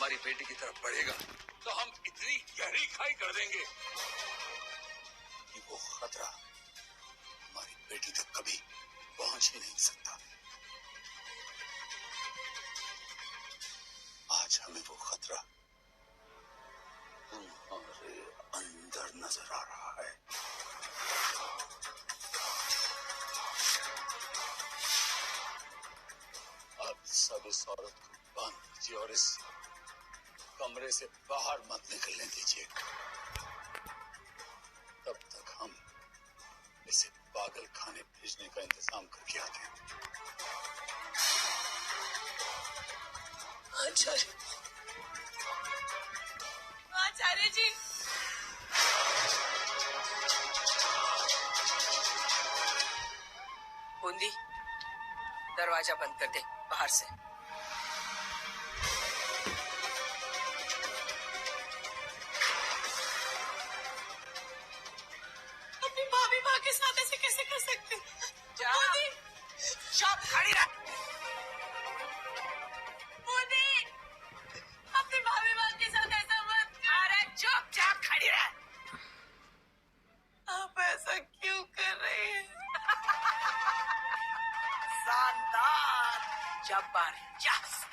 हमारी बेटी की तरफ बढ़ेगा तो हम इतनी गहरी खाई कर देंगे कि वो खतरा हमारी बेटी तक कभी पहुंच ही नहीं सकता। आज हमें वो खतरा तुम्हारे अंदर नजर आ रहा है। अब सब इस औरत को बंद कीजिए और इस कमरे से बाहर मत निकलने दीजिए। तब तक हम इसे पागल खाने भेजने का इंतजाम करके आते हैं। आचार्य, आचार्य जी, बूंदी, दरवाजा बंद कर दे बाहर से। अपनी भाभी माँ के साथ ऐसे कैसे कर सकते? बूंदी, चुप खड़ी रह। बूंदी, अपनी भाभी माँ के साथ ऐसा मत कर। अरे चुपचाप खड़ी रह। आप ऐसा क्यों कर रहे हैं? शानदार, जबरदस्त,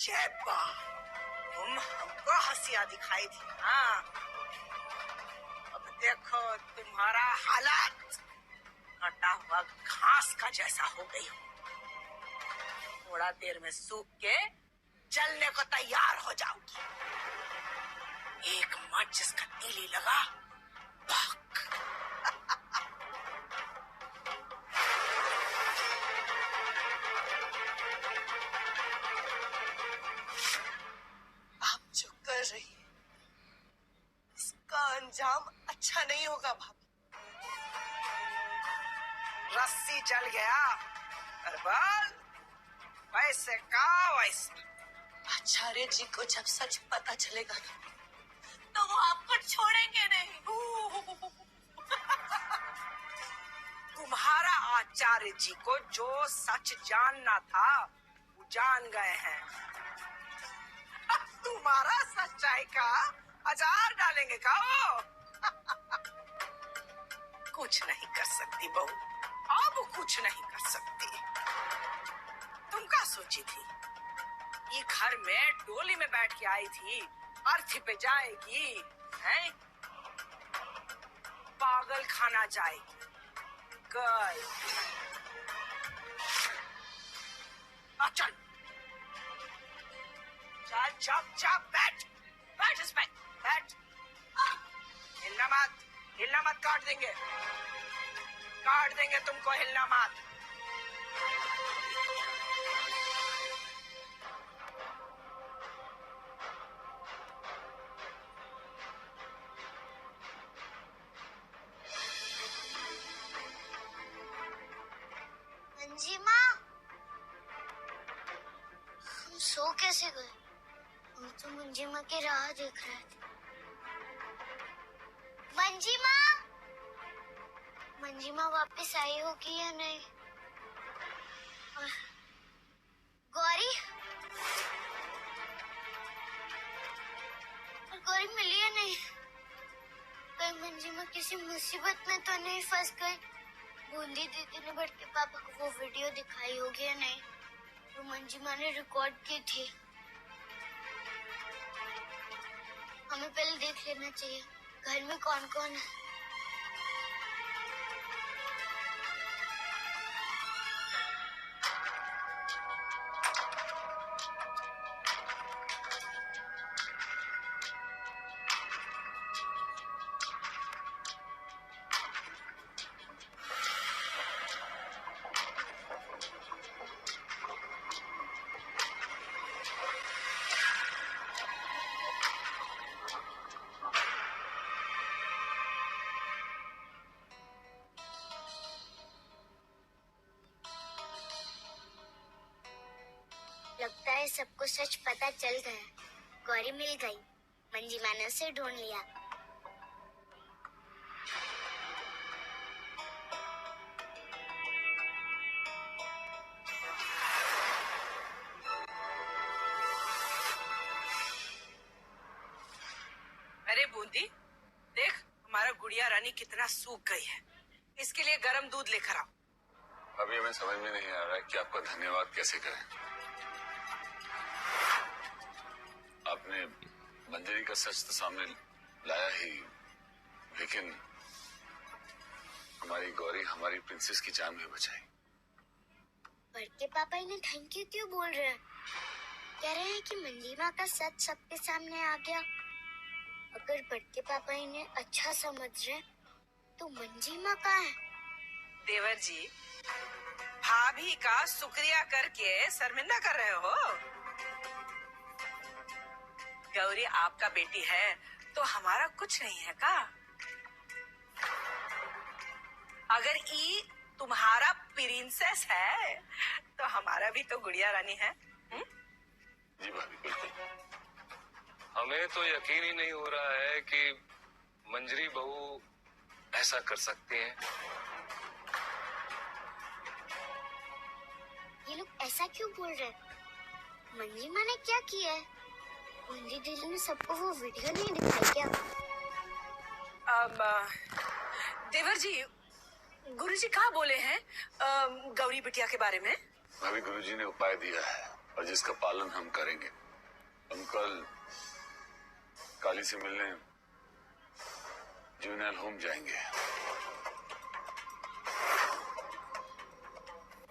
जयबा। तुम हमको हंसिया दिखाई थी, हाँ? अब देखो तुम्हारा हालत कटा हुआ घास का जैसा हो गई हो। थोड़ा देर में सूख के जलने को तैयार हो जाओगी। एक मत जिसका तीली लगा भाग। आप जो कर रही हैं, इसका अंजाम अच्छा नहीं होगा भाभी। रस्सी जल गया, बल वैसे का वैसे। आचार्य जी को जब सच पता चलेगा ना, तो वो आपको छोड़ेंगे नहीं। तुम्हारा आचार्य जी को जो सच जानना था वो जान गए हैं। तुम्हारा सच्चाई का अचार डालेंगे का वो? कुछ नहीं कर सकती बहू, अब कुछ नहीं कर सकती। तुम क्या सोची थी? ये घर में डोली में बैठ के आई थी, अर्थी पे जाएगी, हैं? पागल खाना जाएगी। गई। चल चल, चुप चुप बैठ, बैठ इस पे, बैठ। हिलना मत, हिलना मत, काट देंगे तुमको, हिलना मत। मंजी माँ, हम सो कैसे गए? हम तो मंजी माँ की राह देख रहे थे। मंजी माँ वापस आई होगी या नहीं? और गौरी, और गौरी मिली या नहीं? कहीं मंजी माँ किसी मुसीबत में तो नहीं फंस गई? बूंदी दीदी ने बढ़ के पापा को वो वीडियो दिखाई होगी या नहीं? वो मंजी माँ ने रिकॉर्ड की थी। हमें पहले देख लेना चाहिए घर में कौन कौन है। लगता है सबको सच पता चल गया। गौरी मिल गई, मंजी माँ ने उसे ढूंढ लिया। बूंदी, देख हमारा गुड़िया रानी कितना सूख गई है, इसके लिए गर्म दूध लेकर आओ। अभी हमें समझ में नहीं आ रहा है कि आपका धन्यवाद कैसे करें। आपने मंजरी का सच तो सामने लाया ही, लेकिन हमारी गौरी, हमारी प्रिंसेस की जान भी बचाई। बड़के पापा इन्हें थैंक यू क्यों बोल रहे हैं? कह रहे हैं कि मंजी माँ का सच सबके सामने आ गया। अगर बड़के पापा इन्हें अच्छा समझ रहे तो मंजी माँ कहाँ है? देवर जी, भाभी का शुक्रिया करके शर्मिंदा कर रहे हो? गौरी आपका बेटी है तो हमारा कुछ नहीं है का? अगर ई तुम्हारा प्रिंसेस है तो हमारा भी तो गुड़िया रानी है। जी भाभी, बिल्कुल। हमें तो यकीन ही नहीं हो रहा है कि मंजरी बहू ऐसा कर सकती हैं। ये लोग ऐसा क्यों बोल रहे हैं? मंजी माँ ने क्या किया है? मंजी दीदी ने सबको वो वीडियो नहीं दिखाई क्या? देवर जी, गुरुजी कहाँ बोले हैं गौरी बिटिया के बारे में? भाभी, गुरुजी ने उपाय दिया है और जिसका पालन हम करेंगे। हम कल काली से मिलने जुवेनाइल होम जाएंगे।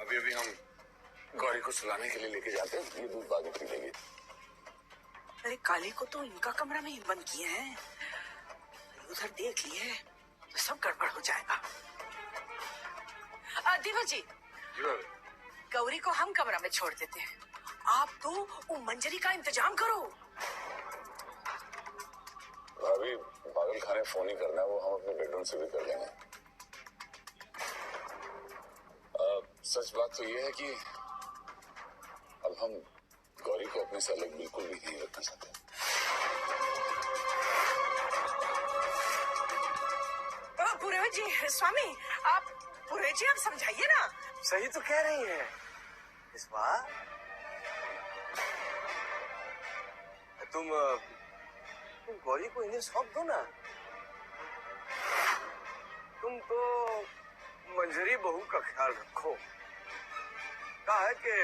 अभी अभी हम गौरी को सुलाने के लिए लेके जाते हैं, ये दूध बाद में पी लेंगे। अरे काली को तो इनका कमरा में ही बंद किए हैं, उधर देख लिए तो सब गड़बड़ हो जाएगा। देवर जी, गौरी को हम कमरा में छोड़ देते हैं, आप तो वो मंजरी का इंतजाम करो। भाभी, पागल खाने फोन ही करना है, वो हम अपने बेडरूम से भी कर लेंगे। सच बात तो ये है कि अब हम गौरी को अपने से अलग बिल्कुल भी नहीं रखना चाहते। पुरोहित जी, स्वामी आप, पुरोहित जी आप समझाइए ना। सही तो कह रही हैं इस बार। तुम गौरी को इन्हें सौंप दो ना। तुम तो मंजरी बहू का ख्याल रखो। कहा है कि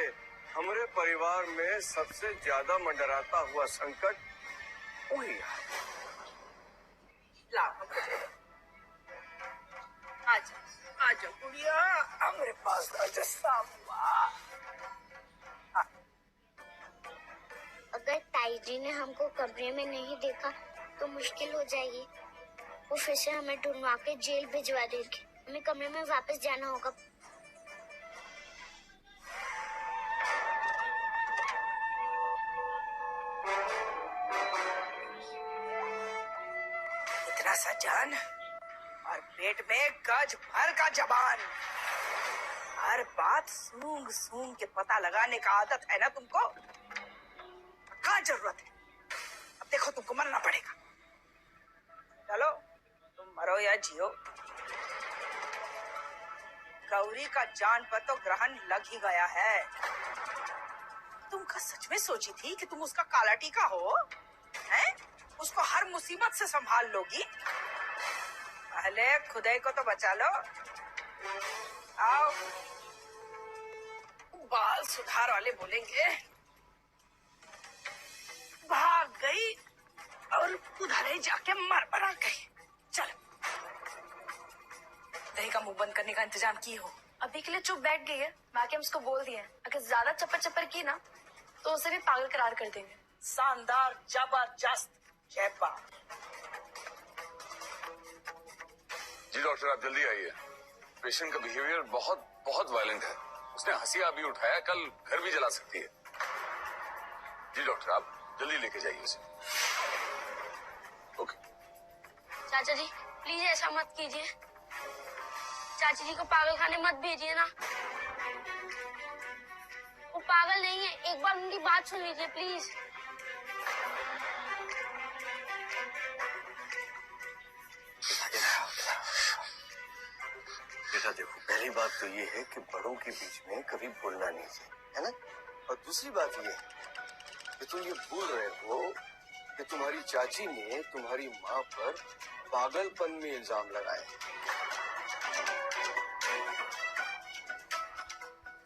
हमारे परिवार में सबसे ज्यादा मंडराता हुआ संकट वही है। आजा गुड़िया, हमारे पास राजस्था हुआ। अगर ताई जी ने हमको कमरे में नहीं देखा तो मुश्किल हो जाएगी। वो फिर से हमें ढूंढवा के जेल भिजवा देगी। हमें कमरे में वापस जाना होगा। इतना सा जान और पेट में गज भर का जबान। हर बात सूंघ सूंघ के पता लगाने का आदत है ना तुमको? क्या जरूरत है? अब देखो तुमको मरना पड़ेगा। चलो तुम मरो या जियो, गौरी का जान पर तो ग्रहण लग ही गया है। तुम क्या सच में सोची थी कि तुम उसका काला टीका हो? हैं? उसको हर मुसीबत से संभाल लोगी? पहले खुदाई को तो बचा लो। आओ, बाल सुधार वाले बोलेंगे भाग गई और उधर ही जाके मर मरा गई। चल, दही का मुंह बंद करने का इंतजाम की हो। अभी के लिए चुप बैठ गई है। बाकी हम उसको बोल दिए हैं, अगर ज्यादा चप्पर चप्पर की ना तो उसे भी पागल करार कर देंगे। शानदार, जबरदस्त, जयपा। जी डॉक्टर, आप जल्दी आइए। पेशेंट का बिहेवियर बहुत बहुत वायलेंट है। उसने हंसिया भी उठाया, कल घर भी जला सकती है। जी डॉक्टर, आप जल्दी लेके जाइए उसे। ओके। चाचा जी प्लीज ऐसा मत कीजिए। चाची जी को पागल खाने मत भेजिए ना। वो पागल नहीं है, एक बार उनकी बात सुन लीजिए प्लीज। बेटा देखो, पहली बात तो ये है कि बड़ों के बीच में कभी बोलना नहीं चाहिए, है ना? और दूसरी बात ये है कि तुम ये भूल रहे हो कि तुम्हारी चाची ने तुम्हारी माँ पर पागलपन में इल्जाम लगाए।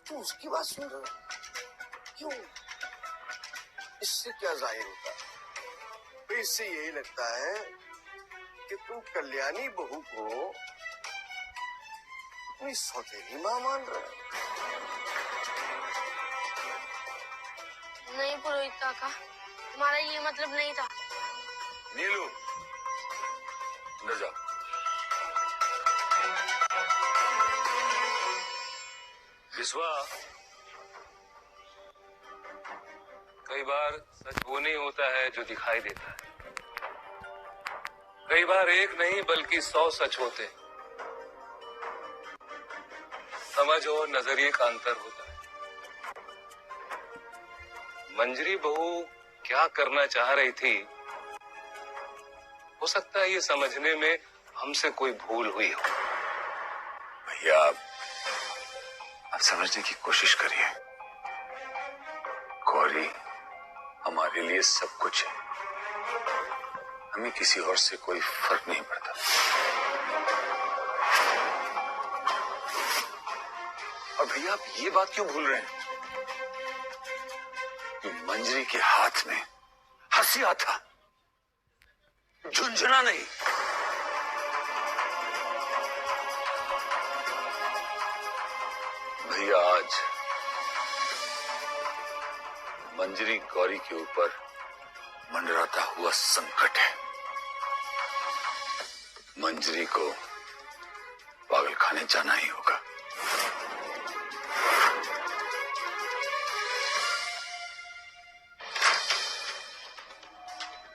तुम उसकी बात सुन रहे हो? क्यों? इससे क्या जाहिर होता है? तो इससे यही लगता है कि तुम कल्याणी बहू को अपनी सौतेली माँ मान रहे हो। नहीं पुरोहित काका, हमारा ये मतलब नहीं था। नीलू, अंदर जाओ। विश्वा, कई बार सच वो नहीं होता है जो दिखाई देता है। कई बार एक नहीं बल्कि 100 सच होते हैं। समझ और नजरिए का अंतर होता है। मंजरी बहू क्या करना चाह रही थी, हो सकता है ये समझने में हमसे कोई भूल हुई हो। भैया, आप समझने की कोशिश करिए। गौरी हमारे लिए सब कुछ है। हमें किसी और से कोई फर्क नहीं पड़ता। और भैया, आप ये बात क्यों भूल रहे हैं कि मंजरी के हाथ में हंसिया था, झुंझुना नहीं। भैया, आज मंजरी गौरी के ऊपर मंडराता हुआ संकट है। मंजरी को पागल खाने जाना ही होगा।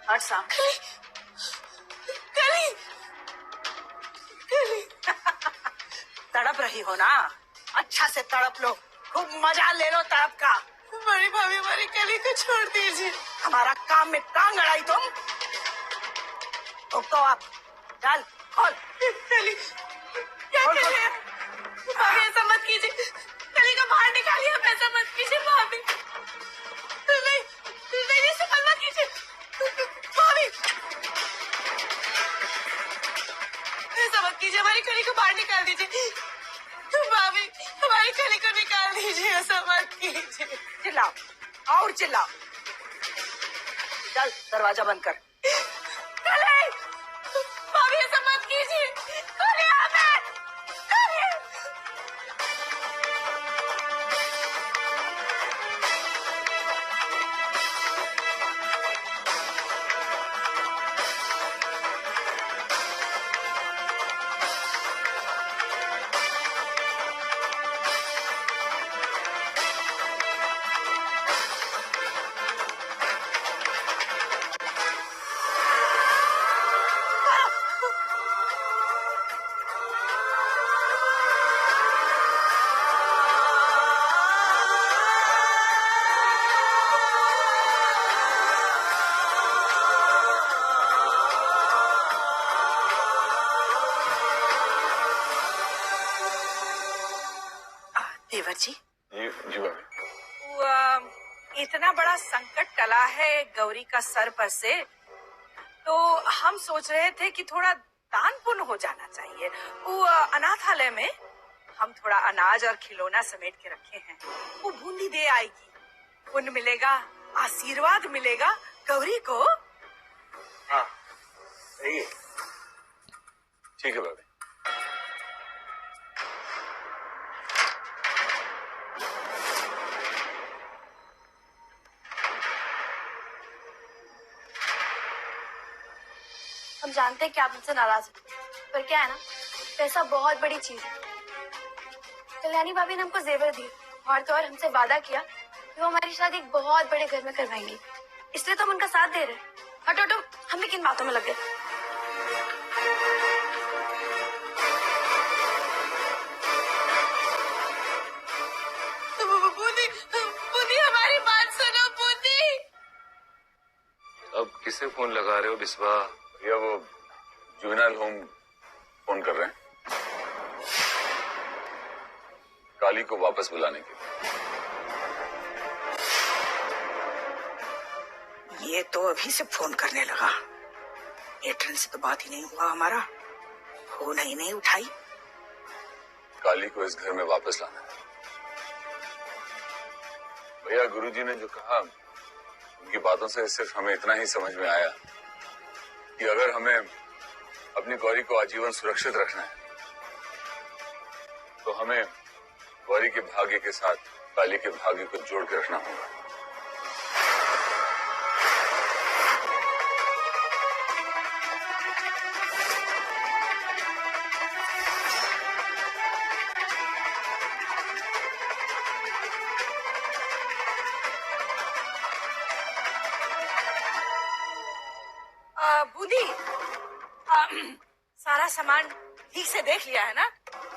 हट सामने। तड़प रही हो ना? अच्छा से तड़प लो, खूब मजा ले लो तड़प का। बड़ी भाभी, हमारी कली को छोड़ दीजिए। हमारा काम में टांग अड़ाई तुम। तो आप डाल खोल। कली क्या खोल, कर खोल। रहे हैं? भाभी, ऐसा मत कीजिए। कली को बाहर निकालिए। आप ऐसा मत कीजिए भाभी। नहीं, नहीं, ऐसा मत कीजिए भाभी। ऐसा मत कीजिए। हमारी कली को बाहर निकाल दीजिए भाभी। हमारी कली को निकाल दीजिए। ऐसा मत कीजिए। चिल्लाओ और चिल्लाओ। चल दरवाजा बंद कर। कली, भाभी, ऐसा मत कीजिए। कली, आप हैं। कली। देवर जी, जी भाभी। इतना बड़ा संकट टला है गौरी का सर पर से, तो हम सोच रहे थे कि थोड़ा दान पुण्य हो जाना चाहिए। वो अनाथालय में हम थोड़ा अनाज और खिलौना समेट के रखे हैं। वो बूंदी दे आएगी, पुण्य मिलेगा, आशीर्वाद मिलेगा गौरी को। हाँ, सही है। ठीक है भाभी। हम जानते हैं कि आप हमसे नाराज हैं, पर क्या है ना, पैसा बहुत बड़ी चीज है। कल्याणी भाभी ने हमको जेवर दिए और तो और हमसे वादा किया कि वो हमारी शादी एक बहुत बड़े घर में करवाएंगी। इसलिए तो हम उनका साथ दे रहे हैं। हटो हटो, हम भी किन बातों में लग गए। बूंदी, बूंदी, हमारी बात सुनो बूंदी। अब किसे फोन लगा रहे हो बिस्वा? भैया, वो जुवेनाइल होम फोन कर रहे हैं काली को वापस बुलाने के लिए। ये तो अभी से फोन करने लगा। मेट्रन से तो बात ही नहीं हुआ हमारा, फोन ही नहीं उठाई। काली को इस घर में वापस लाना है। भैया गुरुजी ने जो कहा, उनकी बातों से सिर्फ हमें इतना ही समझ में आया कि अगर हमें अपनी गौरी को आजीवन सुरक्षित रखना है तो हमें गौरी के भाग्य के साथ काली के भाग्य को जोड़ के रखना होगा। बूंदी, सारा सामान ठीक से देख लिया है ना?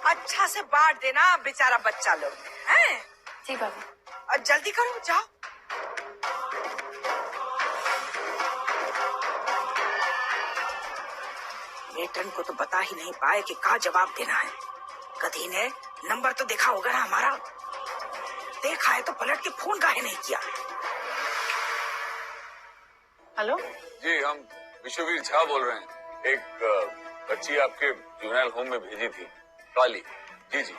अच्छा से बांट देना बेचारा बच्चा लोग हैं। जी भाभी। और जल्दी करो, जाओ। मेट्रन को तो बता ही नहीं पाए कि क्या जवाब देना है। कधी ने नंबर तो देखा होगा ना हमारा, देखा है तो पलट के फोन काहे नहीं किया। हेलो जी, हम विश्ववीर झा बोल रहे हैं। एक बच्ची आपके जुवेनाइल होम में भेजी थी, काली। जी जी,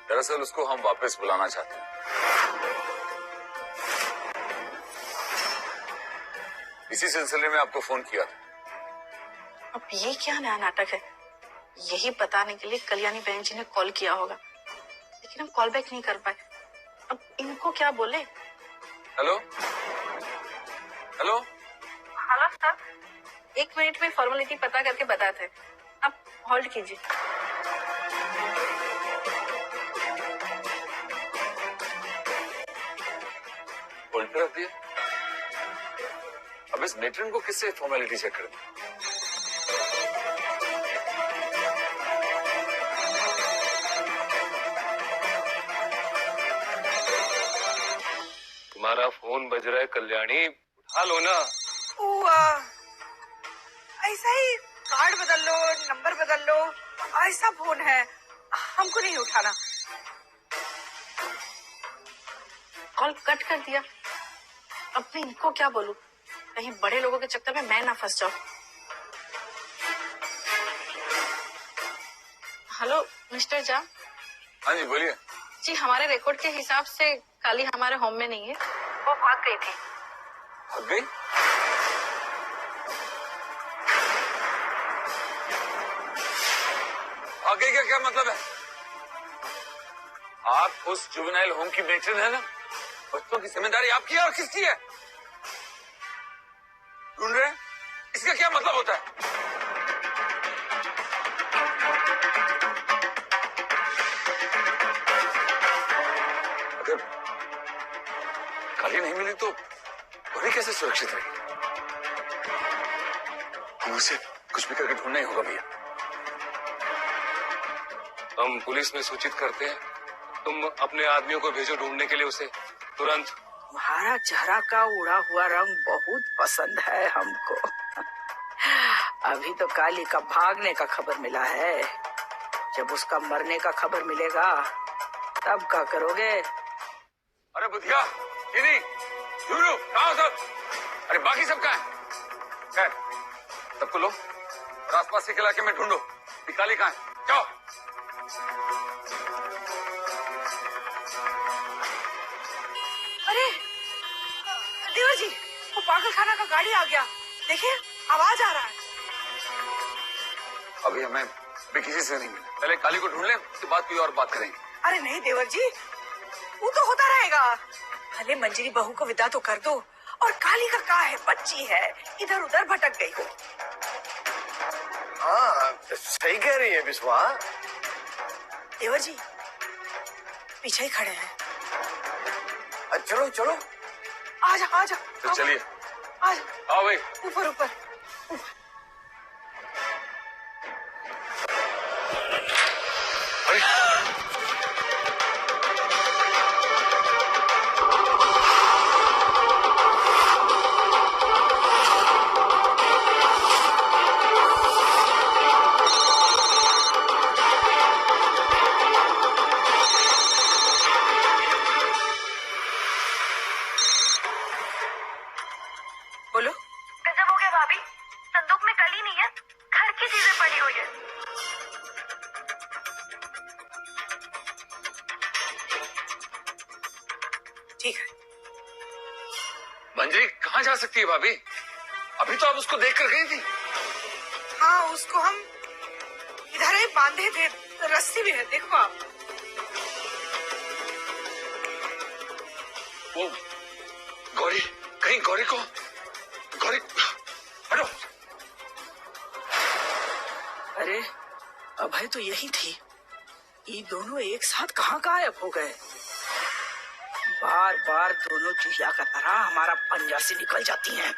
दरअसल उसको हम वापस बुलाना चाहते हैं। इसी सिलसिले में आपको फोन किया था। अब ये क्या नया नाटक है? यही बताने के लिए कल्याणी बहन जी ने कॉल किया होगा, लेकिन हम कॉल बैक नहीं कर पाए। अब इनको क्या बोले? Hello hello hello sir, 1 minute में फॉर्मेलिटी पता करके बताते हैं, आप होल्ड कीजिए। होल्ड पे रख दिया। अब इस मेट्रन को किससे फॉर्मेलिटी चेक करें? तुम्हारा फोन बज रहा है कल्याणी, उठा लो ना। ऐसा ही कार्ड बदल लो, नंबर बदल लो, ऐसा फोन है, हमको नहीं उठाना। कॉल कट कर दिया। अब मैं इनको क्या बोलूं? कहीं बड़े लोगों के चक्कर में मैं ना फंस जाऊं। Hello mister Jha. हाँ जी बोलिए। जी, हमारे रिकॉर्ड के हिसाब से काली हमारे होम में नहीं है, वो भाग गई थी। भाग गई? भाग गई का क्या मतलब है? आप उस जुवेनाइल होम की मेट्रन है ना? बच्चों की जिम्मेदारी आपकी है और किसकी है? ढूंढ रहे हैं? इसका क्या मतलब होता है? अगर काली नहीं मिली तो गौरी कैसे सुरक्षित रहेगी? हम उसे कुछ भी करके ढूंढना ही होगा भैया। हम पुलिस में सूचित करते हैं, तुम अपने आदमियों को भेजो ढूंढने के लिए उसे तुरंत। तुम्हारा चेहरा का उड़ा हुआ रंग बहुत पसंद है हमको। अभी तो काली का भागने का खबर मिला है, जब उसका मरने का खबर मिलेगा तब क्या करोगे? अरे बुधिया, गिनी, यूरू, कहाँ हो सब? अरे बाकी सब कहाँ है? खैर, सबको लो और आसपास के इलाके में ढूंढो कि काली कहाँ है। जाओ। अरे देवर जी, वो पागल खाना का गाड़ी आ गया, देखिए आवाज आ रहा है। अभी हमें किसी से नहीं मिला, पहले काली को ढूंढ लें, उसके बाद कोई और बात करेंगे। अरे नहीं देवर जी, वो तो होता रहेगा। भले मंजरी बहू को विदा तो कर दो, और काली का क्या है, बच्ची है, इधर उधर भटक गई हो। हाँ सही कह रही है बिस्वा। देवर जी पीछे ही खड़े हैं। चलो चलो, आजा आजा। तो चलिए, आजा। आओ भाई। ऊपर ऊपर। नहीं है, घर की चीजें पड़ी हुई है। ठीक है। मंजरी कहाँ जा सकती है भाभी? अभी तो आप उसको देख कर गई थी। हाँ, उसको हम इधर ही बांधे थे, रस्सी भी है, देखो आप। वो गौरी, कहीं गौरी हटो। अरे अभय तो यही थी, ये दोनों एक साथ कहाँ गायब हो गए? बार बार दोनों चूहिया का तरह हमारा पंजा से निकल जाती हैं।